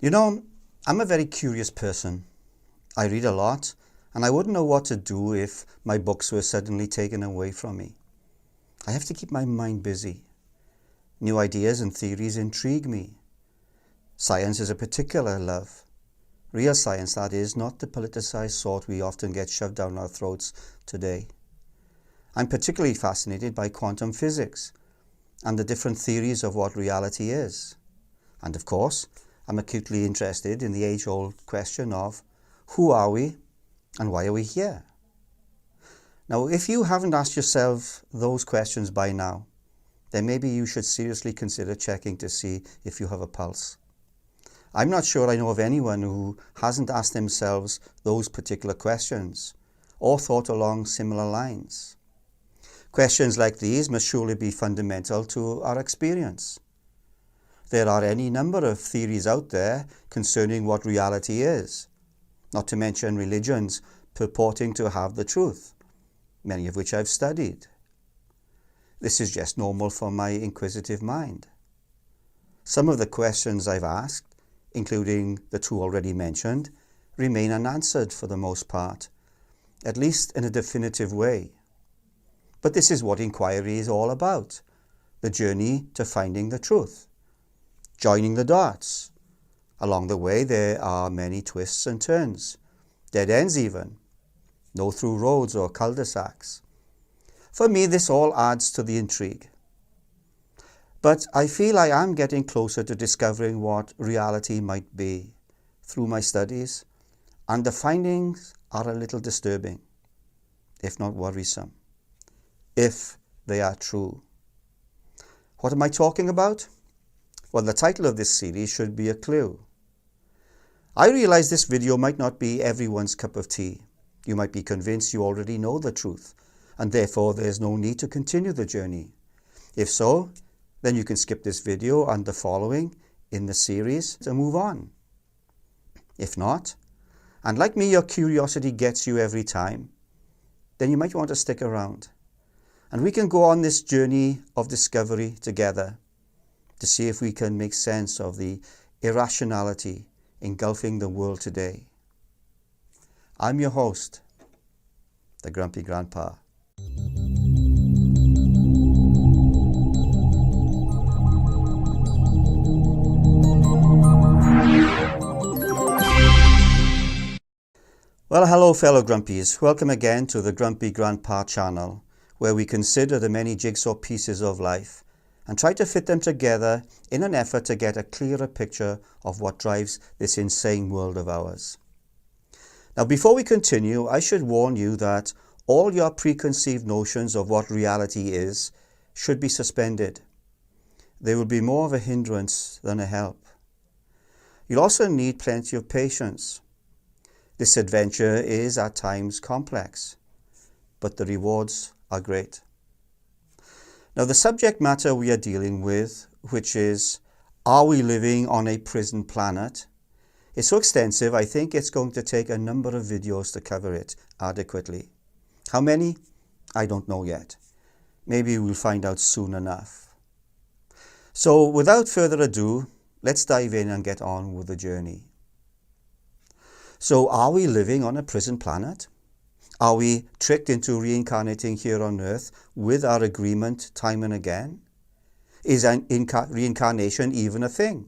You know, I'm a very curious person. I read a lot, and I wouldn't know what to do if my books were suddenly taken away from me. I have to keep my mind busy. New ideas and theories intrigue me. Science is a particular love. Real science, that is, not the politicized sort we often get shoved down our throats today. I'm particularly fascinated by quantum physics and the different theories of what reality is. And of course, I'm acutely interested in the age-old question of who are we and why are we here? Now, if you haven't asked yourself those questions by now, then maybe you should seriously consider checking to see if you have a pulse. I'm not sure I know of anyone who hasn't asked themselves those particular questions or thought along similar lines. Questions like these must surely be fundamental to our experience. There are any number of theories out there concerning what reality is, not to mention religions purporting to have the truth, many of which I've studied. This is just normal for my inquisitive mind. Some of the questions I've asked, including the two already mentioned, remain unanswered for the most part, at least in a definitive way. But this is what inquiry is all about, the journey to finding the truth, joining the dots. Along the way there are many twists and turns, dead ends even, no through roads or cul-de-sacs. For me, this all adds to the intrigue. But I feel I am getting closer to discovering what reality might be through my studies, and the findings are a little disturbing, if not worrisome, if they are true. What am I talking about? Well, the title of this series should be a clue. I realize this video might not be everyone's cup of tea. You might be convinced you already know the truth, and therefore there's no need to continue the journey. If so, then you can skip this video and the following in the series and move on. If not, and like me your curiosity gets you every time, then you might want to stick around. And we can go on this journey of discovery together to see if we can make sense of the irrationality engulfing the world today. I'm your host, the Grumpy Grandpa. Well, hello fellow Grumpies. Welcome again to the Grumpy Grandpa channel, where we consider the many jigsaw pieces of life and try to fit them together in an effort to get a clearer picture of what drives this insane world of ours. Now, before we continue, I should warn you that all your preconceived notions of what reality is should be suspended. They will be more of a hindrance than a help. You'll also need plenty of patience. This adventure is at times complex, but the rewards are great. Now, the subject matter we are dealing with, which is, are we living on a prison planet, is so extensive I think it's going to take a number of videos to cover it adequately. How many? I don't know yet. Maybe we'll find out soon enough. So without further ado, let's dive in and get on with the journey. So are we living on a prison planet? Are we tricked into reincarnating here on Earth with our agreement time and again? Is reincarnation even a thing?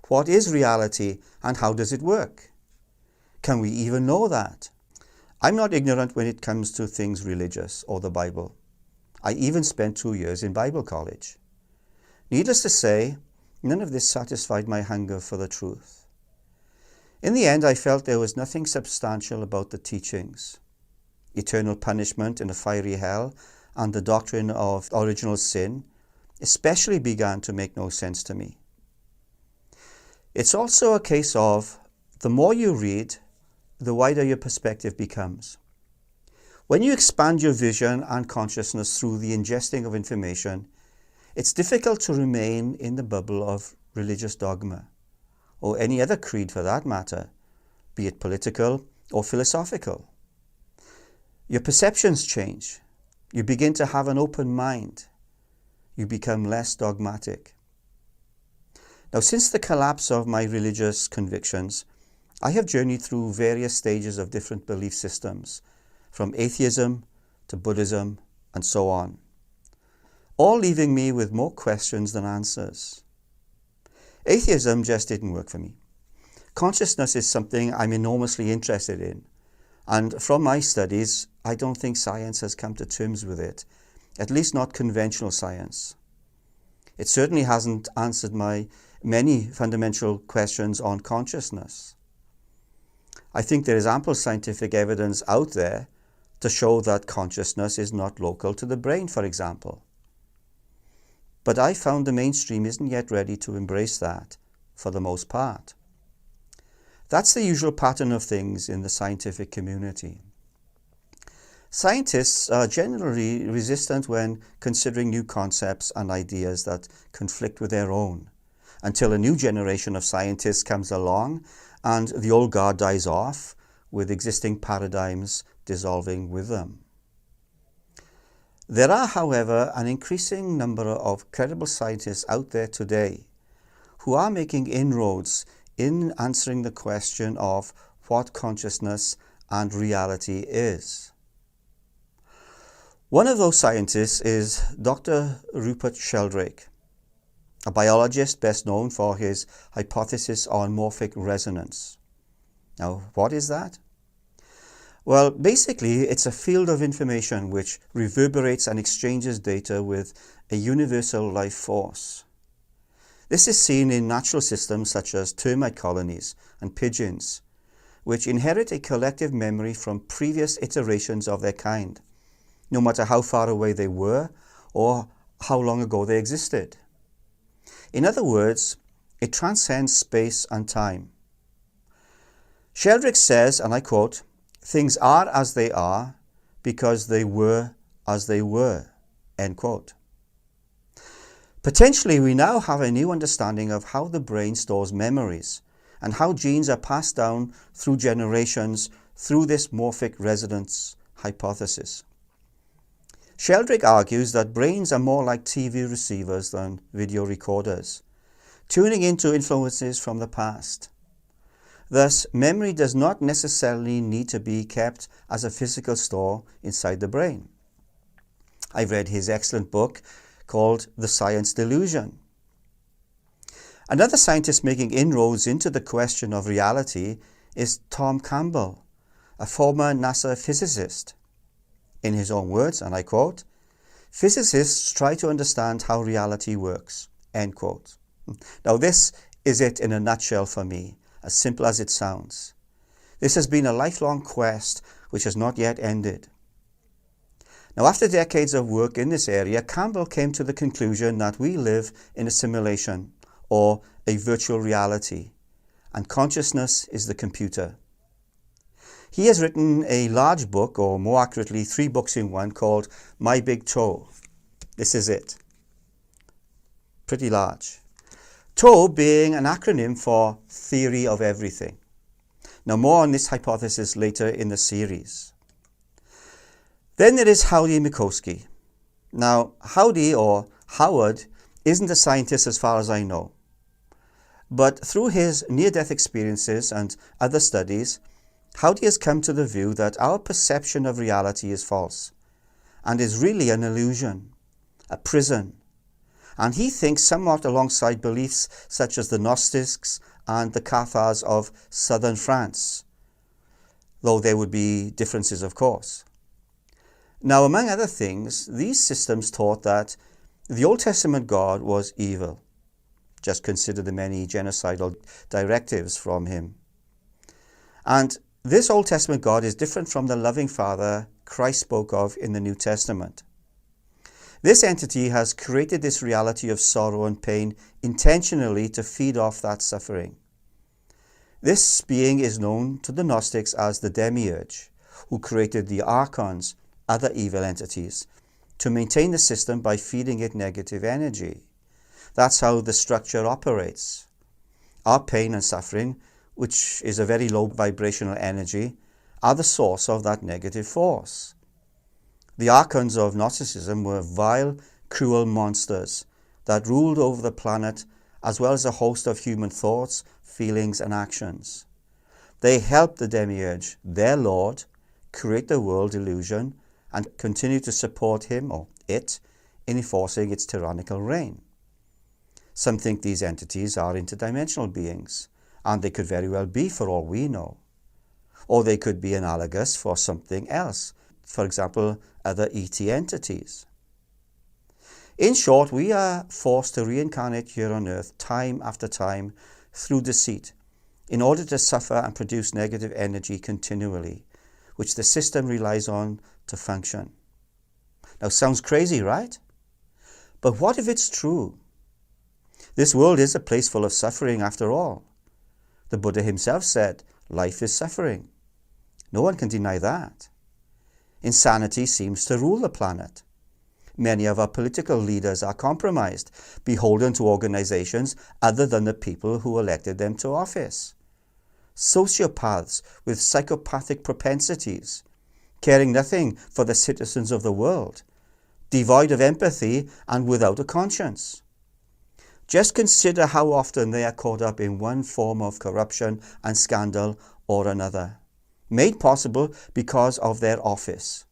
What is reality and how does it work? Can we even know that? I'm not ignorant when it comes to things religious or the Bible. I even spent 2 years in Bible college. Needless to say, none of this satisfied my hunger for the truth. In the end, I felt there was nothing substantial about the teachings. Eternal punishment in a fiery hell and the doctrine of original sin especially began to make no sense to me. It's also a case of the more you read, the wider your perspective becomes. When you expand your vision and consciousness through the ingesting of information, it's difficult to remain in the bubble of religious dogma, or any other creed for that matter, be it political or philosophical. Your perceptions change. You begin to have an open mind. You become less dogmatic. Now, since the collapse of my religious convictions, I have journeyed through various stages of different belief systems, from atheism to Buddhism and so on, all leaving me with more questions than answers. Atheism just didn't work for me. Consciousness is something I'm enormously interested in, and from my studies, I don't think science has come to terms with it, at least not conventional science. It certainly hasn't answered my many fundamental questions on consciousness. I think there is ample scientific evidence out there to show that consciousness is not local to the brain, for example. But I found the mainstream isn't yet ready to embrace that, for the most part. That's the usual pattern of things in the scientific community. Scientists are generally resistant when considering new concepts and ideas that conflict with their own, until a new generation of scientists comes along and the old guard dies off, with existing paradigms dissolving with them. There are, however, an increasing number of credible scientists out there today who are making inroads in answering the question of what consciousness and reality is. One of those scientists is Dr. Rupert Sheldrake, a biologist best known for his hypothesis on morphic resonance. Now, what is that? Well, basically, it's a field of information which reverberates and exchanges data with a universal life force. This is seen in natural systems such as termite colonies and pigeons, which inherit a collective memory from previous iterations of their kind, no matter how far away they were or how long ago they existed. In other words, it transcends space and time. Sheldrake says, and I quote, "Things are as they are because they were as they were," end quote. Potentially, we now have a new understanding of how the brain stores memories and how genes are passed down through generations through this morphic resonance hypothesis. Sheldrake argues that brains are more like TV receivers than video recorders, tuning into influences from the past. Thus, memory does not necessarily need to be kept as a physical store inside the brain. I've read his excellent book called The Science Delusion. Another scientist making inroads into the question of reality is Tom Campbell, a former NASA physicist. In his own words, and I quote, "Physicists try to understand how reality works," end quote. Now, this is it in a nutshell for me, as simple as it sounds. This has been a lifelong quest which has not yet ended. Now, after decades of work in this area, Campbell came to the conclusion that we live in a simulation or a virtual reality, and consciousness is the computer. He has written a large book, or more accurately, 3 books in one, called My Big Toe. This is it. Pretty large. TOE being an acronym for Theory of Everything. Now, more on this hypothesis later in the series. Then there is Howdy Mickoski. Now, Howdy, or Howard, isn't a scientist as far as I know. But through his near-death experiences and other studies, Howdy has come to the view that our perception of reality is false and is really an illusion, a prison. And he thinks somewhat alongside beliefs such as the Gnostics and the Cathars of southern France, though there would be differences, of course. Now, among other things, these systems taught that the Old Testament God was evil. Just consider the many genocidal directives from him. And this Old Testament God is different from the loving Father Christ spoke of in the New Testament. This entity has created this reality of sorrow and pain intentionally to feed off that suffering. This being is known to the Gnostics as the Demiurge, who created the Archons, other evil entities, to maintain the system by feeding it negative energy. That's how the structure operates. Our pain and suffering, which is a very low vibrational energy, are the source of that negative force. The Archons of Gnosticism were vile, cruel monsters that ruled over the planet as well as a host of human thoughts, feelings, and actions. They help the demiurge, their lord, create the world illusion and continue to support him or it in enforcing its tyrannical reign. Some think these entities are interdimensional beings, and they could very well be for all we know. Or they could be analogous for something else, for example, other ET entities. In short, we are forced to reincarnate here on earth time after time through deceit in order to suffer and produce negative energy continually, which the system relies on to function. Now, sounds crazy, right? But what if it's true? This world is a place full of suffering after all. The Buddha himself said, life is suffering. No one can deny that. Insanity seems to rule the planet. Many of our political leaders are compromised, beholden to organizations other than the people who elected them to office. Sociopaths with psychopathic propensities, caring nothing for the citizens of the world, devoid of empathy and without a conscience. Just consider how often they are caught up in one form of corruption and scandal or another, made possible because of their office.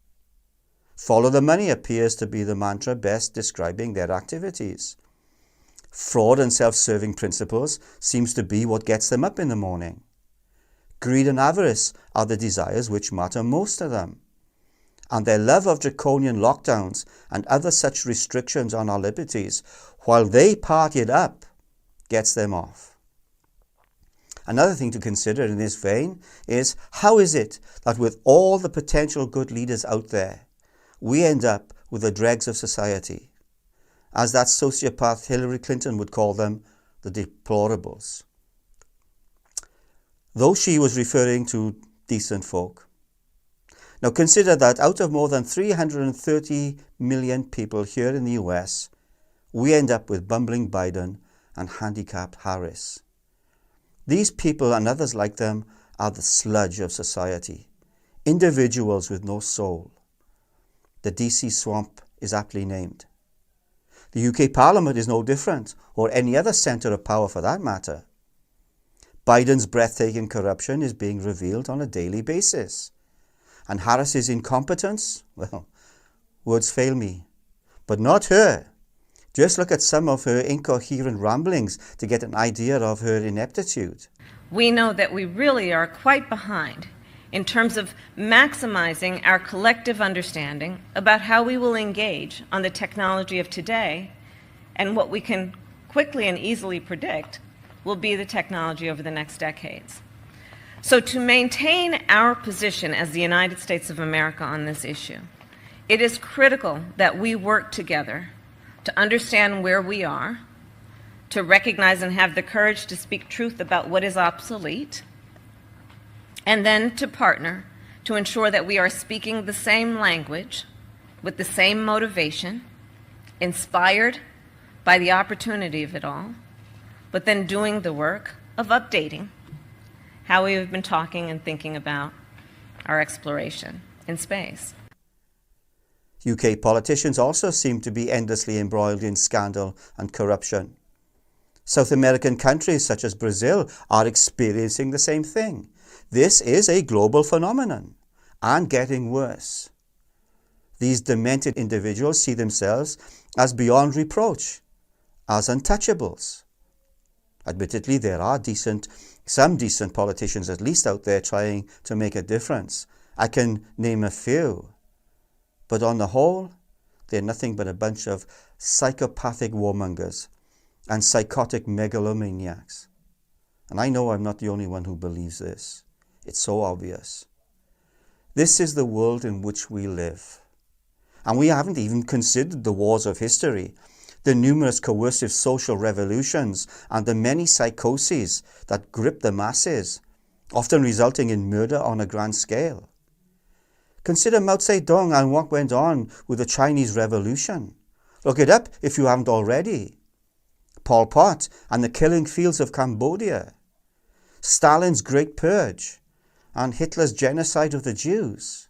Follow the money appears to be the mantra best describing their activities. Fraud and self-serving principles seems to be what gets them up in the morning. Greed and avarice are the desires which matter most to them. And their love of draconian lockdowns and other such restrictions on our liberties, while they party it up, gets them off. Another thing to consider in this vein is, how is it that with all the potential good leaders out there, we end up with the dregs of society, as that sociopath Hillary Clinton would call them, the deplorables. Though she was referring to decent folk. Now consider that out of more than 330 million people here in the US, we end up with bumbling Biden and handicapped Harris. These people and others like them are the sludge of society, individuals with no soul. The DC swamp is aptly named. The UK Parliament is no different, or any other centre of power for that matter. Biden's breathtaking corruption is being revealed on a daily basis. And Harris's incompetence, well, words fail me. But not her. Just look at some of her incoherent ramblings to get an idea of her ineptitude. We know that we really are quite behind in terms of maximizing our collective understanding about how we will engage on the technology of today and what we can quickly and easily predict will be the technology over the next decades. So to maintain our position as the United States of America on this issue, it is critical that we work together to understand where we are, to recognize and have the courage to speak truth about what is obsolete, and then to partner to ensure that we are speaking the same language with the same motivation, inspired by the opportunity of it all, but then doing the work of updating how we have been talking and thinking about our exploration in space. UK politicians also seem to be endlessly embroiled in scandal and corruption. South American countries such as Brazil are experiencing the same thing. This is a global phenomenon and getting worse. These demented individuals see themselves as beyond reproach, as untouchables. Admittedly, there are some decent politicians at least out there trying to make a difference. I can name a few. But on the whole, they're nothing but a bunch of psychopathic warmongers and psychotic megalomaniacs. And I know I'm not the only one who believes this. It's so obvious. This is the world in which we live. And we haven't even considered the wars of history, the numerous coercive social revolutions, and the many psychoses that grip the masses, often resulting in murder on a grand scale. Consider Mao Zedong and what went on with the Chinese Revolution. Look it up if you haven't already. Pol Pot and the killing fields of Cambodia. Stalin's Great Purge and Hitler's genocide of the Jews.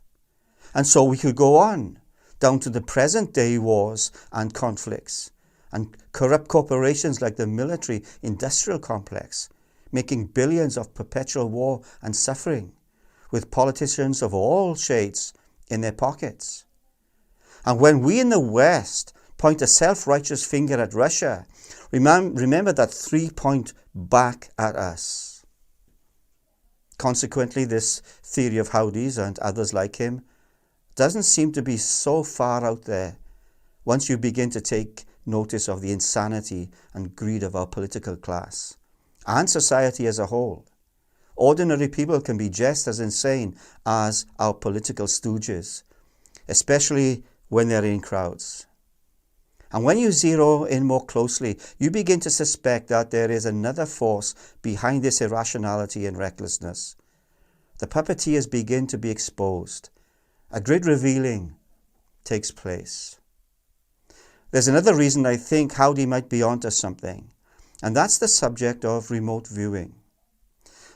And so we could go on, down to the present day wars and conflicts, and corrupt corporations like the military-industrial complex, making billions of perpetual war and suffering, with politicians of all shades in their pockets. And when we in the West point a self-righteous finger at Russia, remember that 3 point back at us. Consequently, this theory of Howdy's and others like him doesn't seem to be so far out there once you begin to take notice of the insanity and greed of our political class and society as a whole. Ordinary people can be just as insane as our political stooges, especially when they're in crowds. And when you zero in more closely, you begin to suspect that there is another force behind this irrationality and recklessness. The puppeteers begin to be exposed. A great revealing takes place. There's another reason I think Howdy might be onto something, and that's the subject of remote viewing.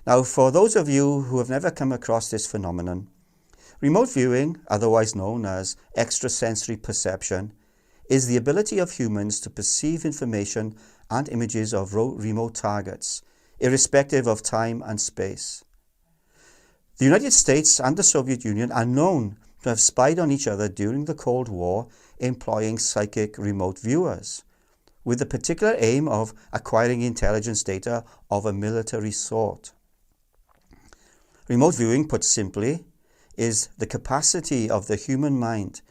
Now, for those of you who have never come across this phenomenon, remote viewing, otherwise known as extrasensory perception, is the ability of humans to perceive information and images of remote targets, irrespective of time and space. The United States and the Soviet Union are known to have spied on each other during the Cold War, employing psychic remote viewers, with the particular aim of acquiring intelligence data of a military sort. Remote viewing, put simply, is the capacity of the human mind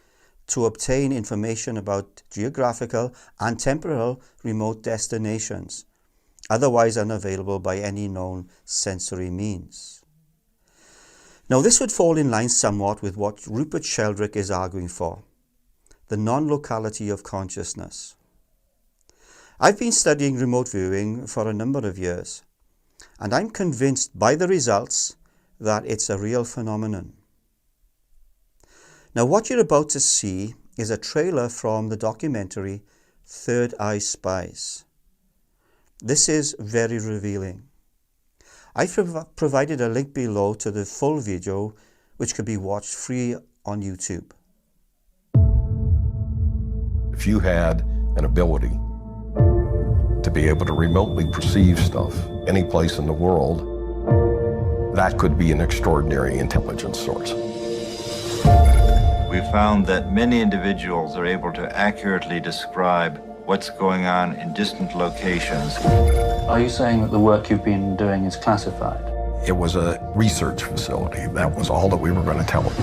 to obtain information about geographical and temporal remote destinations, otherwise unavailable by any known sensory means. Now, this would fall in line somewhat with what Rupert Sheldrake is arguing for, the non-locality of consciousness. I've been studying remote viewing for a number of years, and I'm convinced by the results that it's a real phenomenon. Now, what you're about to see is a trailer from the documentary Third Eye Spies. This is very revealing. I've provided a link below to the full video, which can be watched free on YouTube. If you had an ability to be able to remotely perceive stuff any place in the world, that could be an extraordinary intelligence source. We found that many individuals are able to accurately describe what's going on in distant locations. Are you saying that the work you've been doing is classified? It was a research facility. That was all that we were going to tell them.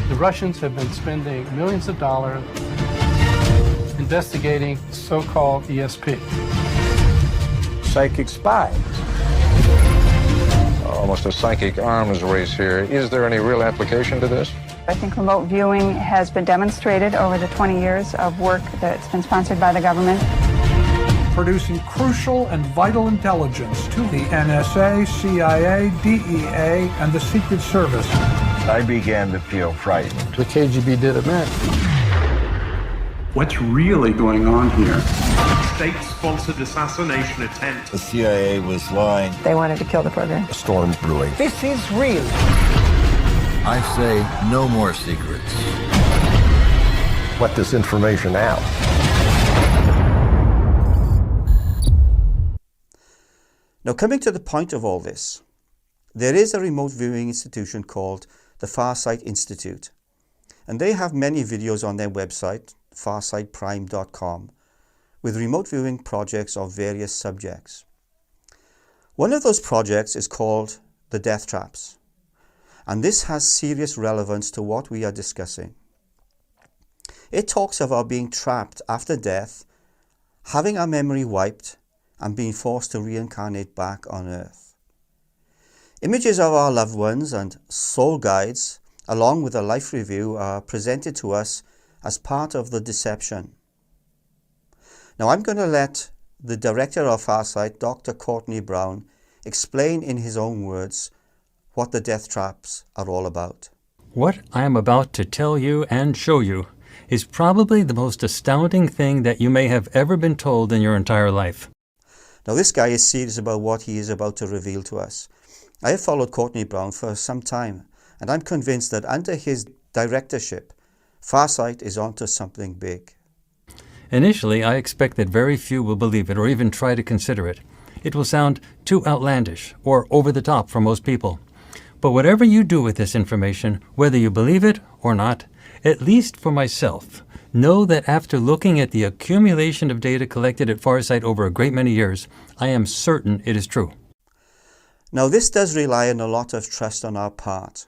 The Russians have been spending millions of dollars investigating so-called ESP. Psychic spies. Almost a psychic arms race here. Is there any real application to this? I think remote viewing has been demonstrated over the 20 years of work that's been sponsored by the government. Producing crucial and vital intelligence to the NSA, CIA, DEA, and the Secret Service. I began to feel frightened. The KGB did it, man. What's really going on here? State-sponsored assassination attempt. The CIA was lying. They wanted to kill the program. A storm brewing. This is real. I say no more secrets. Let this information out. Now, coming to the point of all this, there is a remote viewing institution called the Farsight Institute, and they have many videos on their website, farsightprime.com, with remote viewing projects of various subjects. One of those projects is called the Death Traps, and this has serious relevance to what we are discussing. It talks of our being trapped after death, having our memory wiped, and being forced to reincarnate back on Earth. Images of our loved ones and soul guides, along with a life review, are presented to us as part of the deception. Now, I'm going to let the director of Farsight, Dr. Courtney Brown, explain in his own words what the death traps are all about. What I am about to tell you and show you is probably the most astounding thing that you may have ever been told in your entire life. Now, this guy is serious about what he is about to reveal to us. I have followed Courtney Brown for some time, and I'm convinced that under his directorship, Farsight is onto something big. Initially, I expect that very few will believe it or even try to consider it. It will sound too outlandish or over the top for most people. But whatever you do with this information, whether you believe it or not, at least for myself, know that after looking at the accumulation of data collected at Farsight over a great many years, I am certain it is true. Now, this does rely on a lot of trust on our part.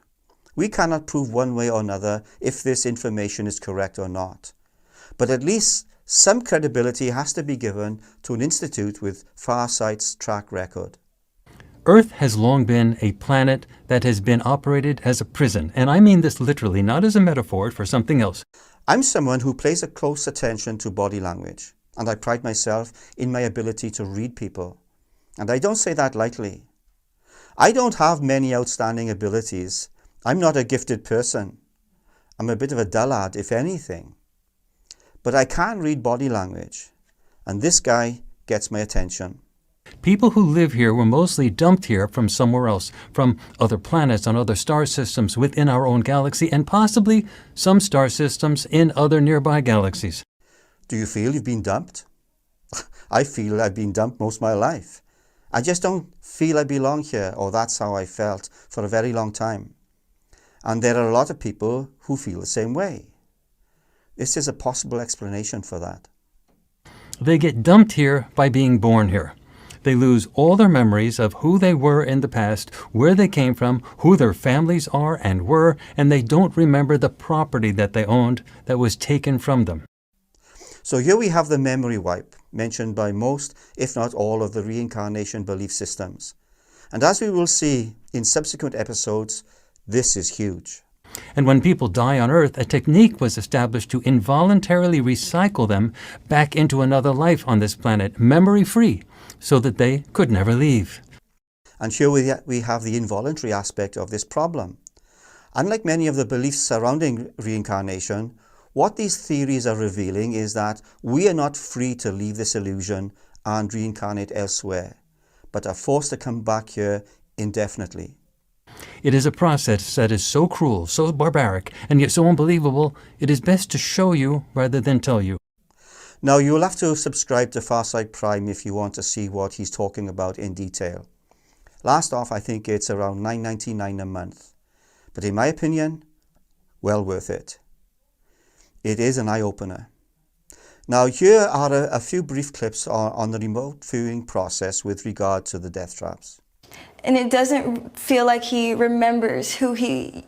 We cannot prove one way or another if this information is correct or not. But at least some credibility has to be given to an institute with Farsight's track record. Earth has long been a planet that has been operated as a prison, and I mean this literally, not as a metaphor for something else. I'm someone who pays a close attention to body language, and I pride myself in my ability to read people. And I don't say that lightly. I don't have many outstanding abilities. I'm not a gifted person. I'm a bit of a dullard, if anything. But I can read body language, and this guy gets my attention. People who live here were mostly dumped here from somewhere else, from other planets on other star systems within our own galaxy, and possibly some star systems in other nearby galaxies. Do you feel you've been dumped? I feel I've been dumped most of my life. I just don't feel I belong here, or that's how I felt for a very long time. And there are a lot of people who feel the same way. This is a possible explanation for that. They get dumped here by being born here. They lose all their memories of who they were in the past, where they came from, who their families are and were, and they don't remember the property that they owned that was taken from them. So here we have the memory wipe, mentioned by most, if not all, of the reincarnation belief systems. And as we will see in subsequent episodes, this is huge. And when people die on Earth, a technique was established to involuntarily recycle them back into another life on this planet, memory-free, so that they could never leave. And here we have the involuntary aspect of this problem. Unlike many of the beliefs surrounding reincarnation, what these theories are revealing is that we are not free to leave this illusion and reincarnate elsewhere, but are forced to come back here indefinitely. It is a process that is so cruel, so barbaric, and yet so unbelievable, it is best to show you rather than tell you. Now, you will have to subscribe to Farsight Prime if you want to see what he's talking about in detail. Last off, I think it's around $9.99 a month. But in my opinion, well worth it. It is an eye-opener. Now, here are a few brief clips on the remote viewing process with regard to the death traps. And it doesn't feel like he remembers who he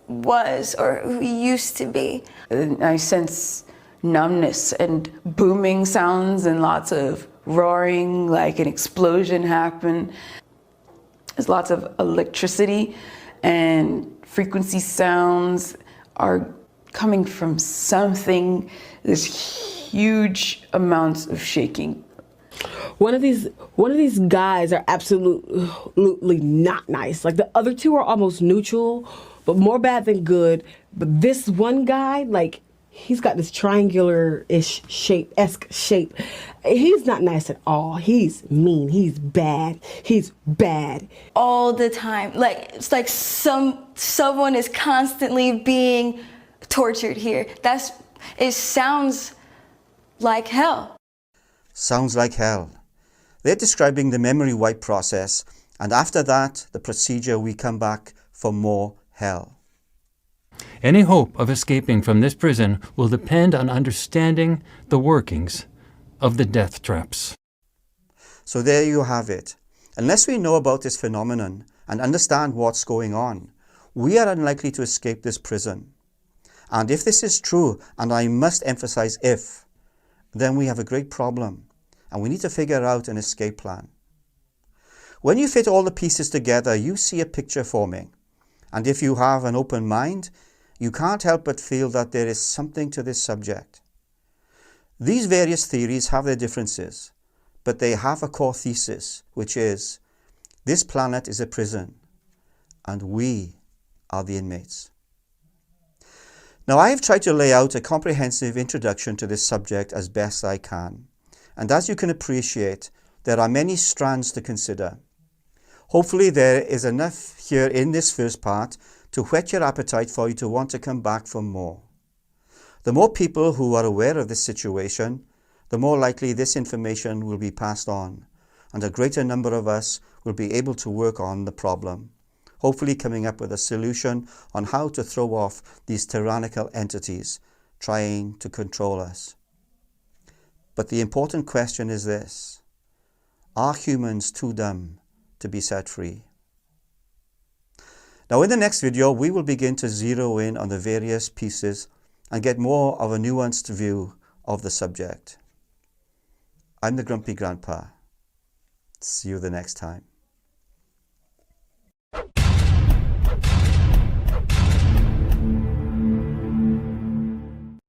was or who he used to be. I sense numbness and booming sounds and lots of roaring, like an explosion happened. There's lots of electricity and frequency sounds are coming from something. There's huge amounts of shaking. One of these guys are absolutely not nice. Like the other two are almost neutral, but more bad than good. But this one guy, like, he's got this triangular-ish shape. He's not nice at all. He's mean. He's bad. He's bad. All the time. Like, it's like someone is constantly being tortured here. It sounds like hell. Sounds like hell. They're describing the memory wipe process, and after that, the procedure we come back for more hell. Any hope of escaping from this prison will depend on understanding the workings of the death traps. So there you have it. Unless we know about this phenomenon and understand what's going on, we are unlikely to escape this prison. And if this is true, and I must emphasize if, then we have a great problem, and we need to figure out an escape plan. When you fit all the pieces together, you see a picture forming. And if you have an open mind, you can't help but feel that there is something to this subject. These various theories have their differences, but they have a core thesis, which is, this planet is a prison, and we are the inmates. Now, I have tried to lay out a comprehensive introduction to this subject as best I can, and as you can appreciate, there are many strands to consider. Hopefully there is enough here in this first part to whet your appetite for you to want to come back for more. The more people who are aware of this situation, the more likely this information will be passed on, and a greater number of us will be able to work on the problem, hopefully coming up with a solution on how to throw off these tyrannical entities trying to control us. But the important question is this: are humans too dumb to be set free? Now, in the next video, we will begin to zero in on the various pieces and get more of a nuanced view of the subject. I'm the Grumpy Grandpa. See you the next time.